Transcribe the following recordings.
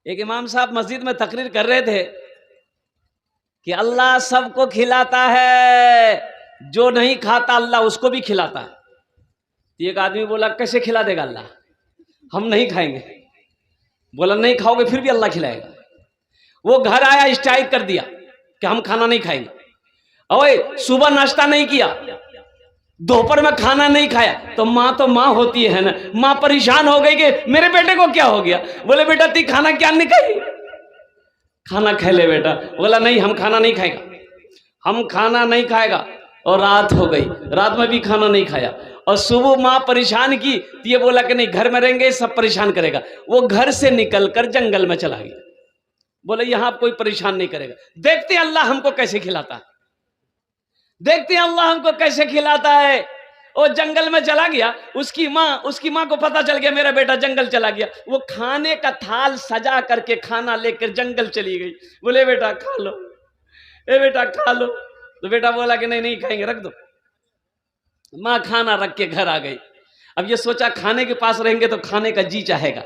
एक इमाम साहब मस्जिद में तकरीर कर रहे थे कि अल्लाह सबको खिलाता है, जो नहीं खाता अल्लाह उसको भी खिलाता है। एक आदमी बोला कैसे खिला देगा अल्लाह, हम नहीं खाएंगे। बोला नहीं खाओगे फिर भी अल्लाह खिलाएगा। वो घर आया, स्ट्राइक कर दिया कि हम खाना नहीं खाएंगे। ओए सुबह नाश्ता नहीं किया, दोपहर में खाना नहीं खाया, तो माँ होती है ना, माँ परेशान हो गई कि मेरे बेटे को क्या हो गया। बोले बेटा ती खाना क्या नहीं खाई, खाना खा ले बेटा। बोला नहीं हम खाना नहीं खाएगा, हम खाना नहीं खाएगा। और रात हो गई, रात में भी खाना नहीं खाया। और सुबह माँ परेशान की तो ये बोला कि नहीं घर में रहेंगे सब परेशान करेगा। वो घर से निकलकर जंगल में चला गया। बोले यहां कोई परेशान नहीं करेगा, देखते हैं अल्लाह हमको कैसे खिलाता है, देखते हैं अल्लाह हमको कैसे खिलाता है। वो जंगल में चला गया। उसकी माँ को पता चल गया मेरा बेटा जंगल चला गया। वो खाने का थाल सजा करके खाना लेकर जंगल चली गई। बोले बेटा खा लो, ए बेटा खा लो। तो बेटा बोला कि नहीं नहीं खाएंगे, रख दो। माँ खाना रख के घर आ गई। अब ये सोचा खाने के पास रहेंगे तो खाने का जी चाहेगा,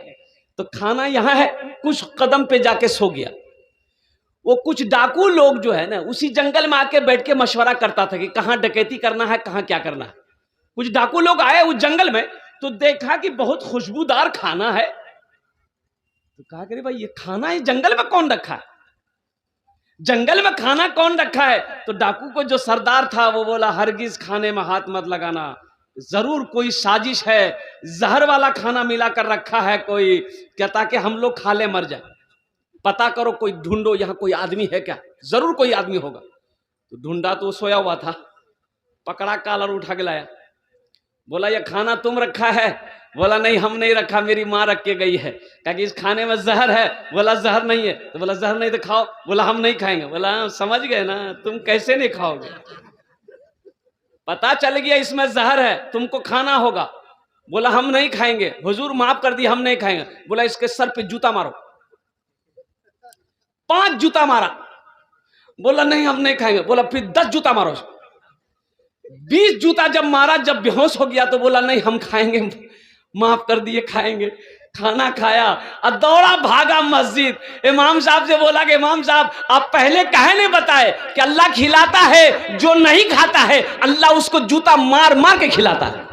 तो खाना यहां है, कुछ कदम पे जाके सो गया। वो कुछ डाकू लोग जो है ना उसी जंगल में आके बैठ के मशवरा करता था कि कहां डकैती करना है, कहां क्या करना है। कुछ डाकू लोग आए उस जंगल में तो देखा कि बहुत खुशबूदार खाना है। तो कहा कि भाई ये खाना इस जंगल में कौन रखा है, जंगल में खाना कौन रखा है। तो डाकू को जो सरदार था वो बोला हरगिज खाने में हाथ मत लगाना, जरूर कोई साजिश है, जहर वाला खाना मिलाकर रखा है कोई, क्या ताकि हम लोग खा ले मर जाए। पता करो, कोई ढूंढो, यहाँ कोई आदमी है क्या, जरूर कोई आदमी होगा। तो ढूंढा तो सोया हुआ था, पकड़ा कॉलर उठा के लाया। बोला ये खाना तुम रखा है। बोला नहीं हम नहीं रखा, मेरी माँ रख के गई है, कहा कि इस खाने में जहर है। बोला जहर नहीं है। तो बोला जहर नहीं तो खाओ। बोला हम नहीं खाएंगे। बोला समझ गए ना, तुम कैसे नहीं खाओगे, पता चल गया इसमें जहर है, तुमको खाना होगा। बोला हम नहीं खाएंगे, हुजूर माफ कर दिया हम नहीं खाएंगे। बोला इसके सर पे जूता मारो। 5 जूता मारा। बोला नहीं हम नहीं खाएंगे। बोला फिर 10 जूता मारो। 20 जूता जब मारा, जब बेहोश हो गया तो बोला नहीं हम खाएंगे, माफ कर दिए खाएंगे। खाना खाया और दौड़ा भागा मस्जिद। इमाम साहब से बोला कि इमाम साहब आप पहले काहे नहीं बताए कि अल्लाह खिलाता है, जो नहीं खाता है अल्लाह उसको जूता मार मार के खिलाता है।